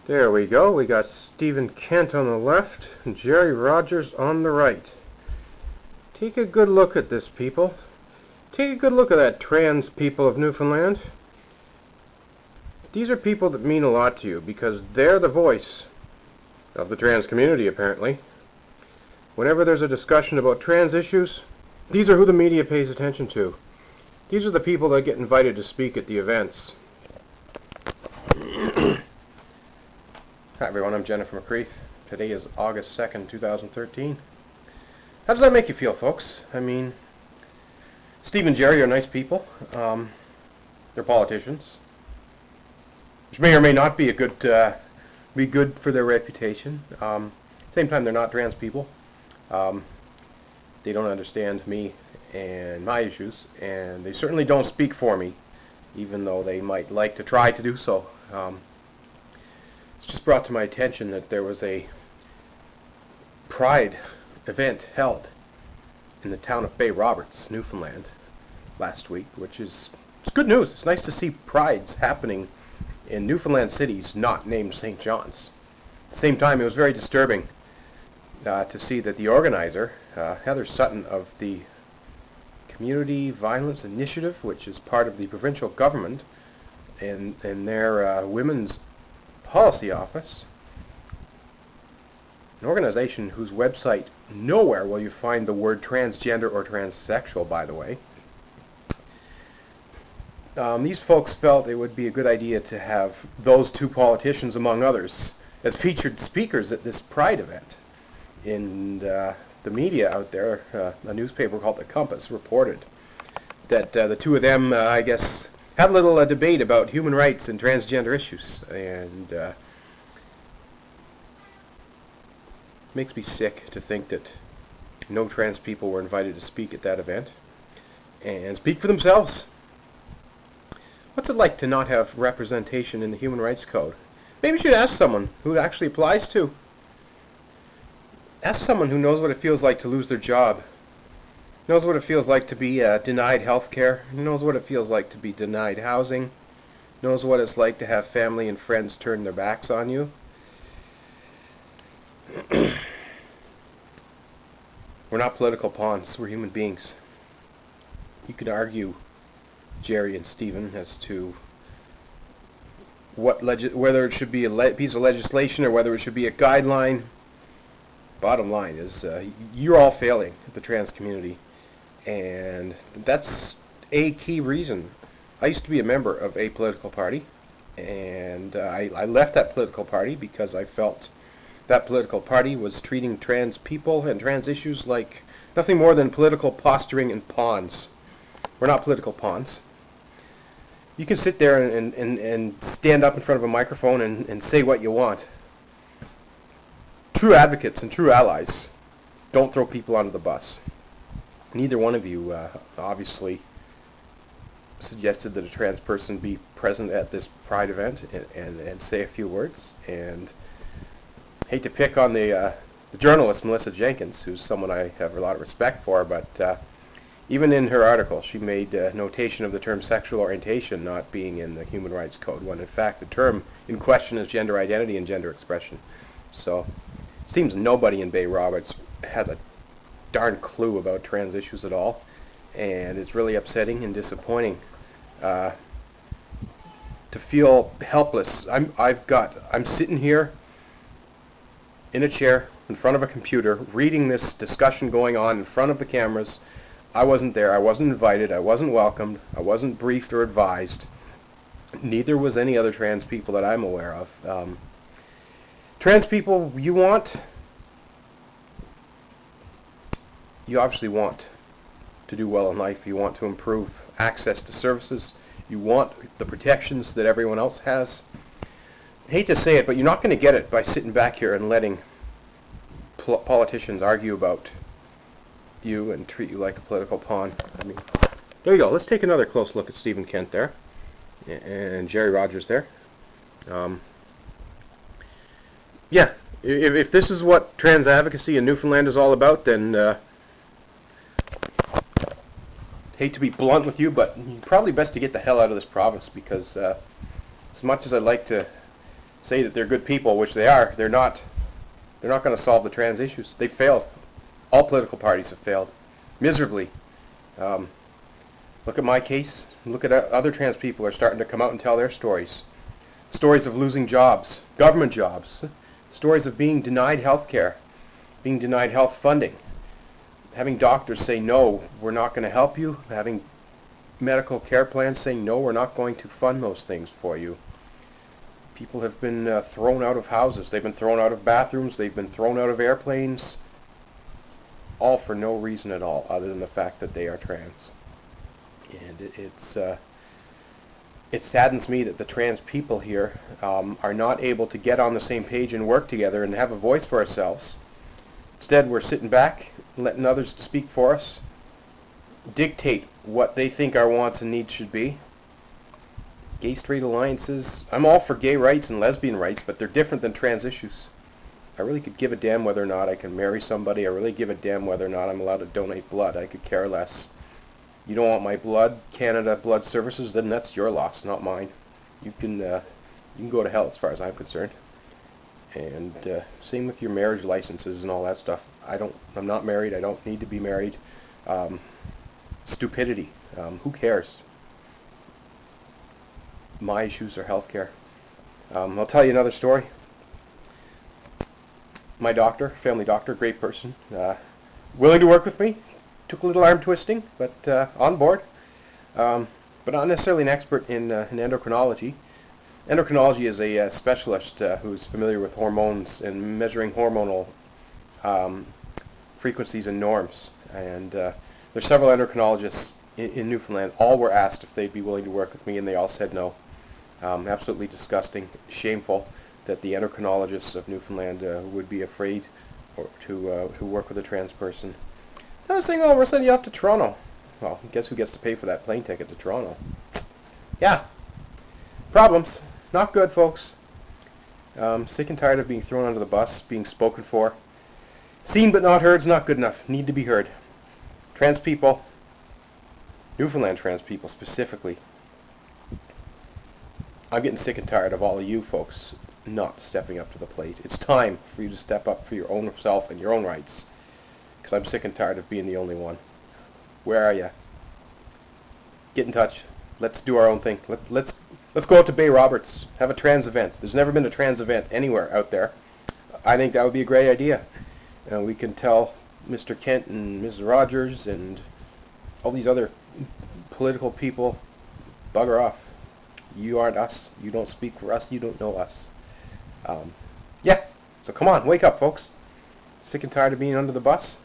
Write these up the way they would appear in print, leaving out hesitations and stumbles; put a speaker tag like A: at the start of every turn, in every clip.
A: There we go. We got Stephen Kent on the left and Gerry Rogers on the right. Take a good look at this, people. Take a good look at that trans people of Newfoundland. These are people that mean a lot to you because they're the voice of the trans community, apparently. Whenever there's a discussion about trans issues, these are who the media pays attention to. These are the people that get invited to speak at the events. Hi everyone, I'm Jennifer McCreath. Today is August 2nd, 2013. How does that make you feel, folks? I mean, Steve and Gerry are nice people. They're politicians, which may or may not be be good for their reputation. At the same time, they're not trans people. They don't understand me and my issues, and they certainly don't speak for me, even though they might like to try to do so. It's just brought to my attention that there was a pride event held in the town of Bay Roberts, Newfoundland, last week, which is it's good news. It's nice to see prides happening in Newfoundland cities not named St. John's. At the same time, it was very disturbing to see that the organizer, Heather Sutton of the Community Violence Initiative, which is part of the provincial government, and their women's policy office, an organization whose website nowhere will you find the word transgender or transsexual, by the way. These folks felt it would be a good idea to have those two politicians, among others, as featured speakers at this Pride event. And the media out there, a newspaper called The Compass, reported that the two of them, I guess, had a little debate about human rights and transgender issues, and makes me sick to think that no trans people were invited to speak at that event and speak for themselves. What's it like to not have representation in the Human Rights Code? Maybe you should ask someone who it actually applies to. Ask someone who knows what it feels like to lose their job, knows what it feels like to be denied health care, knows what it feels like to be denied housing, knows what it's like to have family and friends turn their backs on you. We're not political pawns, we're human beings. You could argue, Gerry and Stephen, as to whether it should be a piece of legislation or whether it should be a guideline. Bottom line is you're all failing the trans community, and that's a key reason. I used to be a member of a political party, and I left that political party because I felt that political party was treating trans people and trans issues like nothing more than political posturing and pawns. We're not political pawns. You can sit there and stand up in front of a microphone and say what you want. True advocates and true allies don't throw people under the bus. Neither one of you obviously suggested that a trans person be present at this Pride event and say a few words. And hate to pick on the journalist Melissa Jenkins, who's someone I have a lot of respect for, but even in her article she made notation of the term sexual orientation not being in the Human Rights Code, when in fact the term in question is gender identity and gender expression. So it seems nobody in Bay Roberts has a darn clue about trans issues at all, and it's really upsetting and disappointing to feel helpless. I'm sitting here in a chair in front of a computer reading this discussion going on in front of the cameras. I wasn't there, I wasn't invited, I wasn't welcomed, I wasn't briefed or advised. Neither was any other trans people that I'm aware of. Trans people, you obviously want to do well in life. You want to improve access to services. You want the protections that everyone else has. I hate to say it, but you're not going to get it by sitting back here and letting politicians argue about you and treat you like a political pawn. I mean, there you go. Let's take another close look at Stephen Kent there and Gerry Rogers there. Yeah, if this is what trans advocacy in Newfoundland is all about, then hate to be blunt with you, but probably best to get the hell out of this province, because as much as I'd like to say that they're good people, which they are, they're not. They're not going to solve the trans issues. They failed. All political parties have failed miserably. Look at my case. Look at other trans people are starting to come out and tell their stories. Stories of losing jobs, government jobs. Stories of being denied health care, being denied health funding. Having doctors say, no, we're not going to help you. Having medical care plans saying, no, we're not going to fund those things for you. People have been thrown out of houses. They've been thrown out of bathrooms. They've been thrown out of airplanes. All for no reason at all, other than the fact that they are trans. And it saddens me that the trans people here are not able to get on the same page and work together and have a voice for ourselves. Instead, we're sitting back, letting others speak for us, dictate what they think our wants and needs should be. Gay-straight alliances. I'm all for gay rights and lesbian rights, but they're different than trans issues. I really could give a damn whether or not I can marry somebody. I really give a damn whether or not I'm allowed to donate blood. I could care less. You don't want my blood, Canada Blood Services, then that's your loss, not mine. You can go to hell as far as I'm concerned. And same with your marriage licenses and all that stuff. I'm not married. I don't need to be married. Stupidity. Who cares? My issues are healthcare. I'll tell you another story. My doctor, family doctor, great person, willing to work with me. Took a little arm twisting, but on board. But not necessarily an expert in endocrinology. Endocrinology is a specialist who's familiar with hormones and measuring hormonal frequencies and norms. And there's several endocrinologists in Newfoundland. All were asked if they'd be willing to work with me, and they all said no. Absolutely disgusting, shameful that the endocrinologists of Newfoundland would be afraid to work with a trans person. I was saying, oh, we're sending you off to Toronto. Well, guess who gets to pay for that plane ticket to Toronto? Yeah. Problems. Not good, folks. Sick and tired of being thrown under the bus, being spoken for. Seen but not heard is not good enough. Need to be heard. Trans people, Newfoundland trans people specifically, I'm getting sick and tired of all of you folks not stepping up to the plate. It's time for you to step up for your own self and your own rights. Because I'm sick and tired of being the only one. Where are you? Get in touch. Let's do our own thing. Let's go out to Bay Roberts. Have a trans event. There's never been a trans event anywhere out there. I think that would be a great idea. We can tell Mr. Kent and Mrs. Rogers and all these other political people, bugger off. You aren't us. You don't speak for us. You don't know us. Yeah. So come on, wake up, folks. Sick and tired of being under the bus?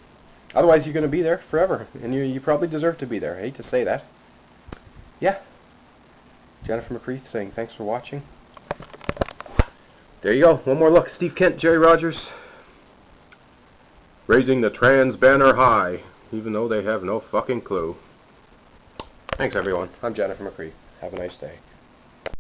A: Otherwise, you're going to be there forever, and you probably deserve to be there. I hate to say that. Yeah. Jennifer McCreath saying thanks for watching. There you go. One more look. Steve Kent, Gerry Rogers. Raising the trans banner high, even though they have no fucking clue. Thanks, everyone. I'm Jennifer McCreath. Have a nice day.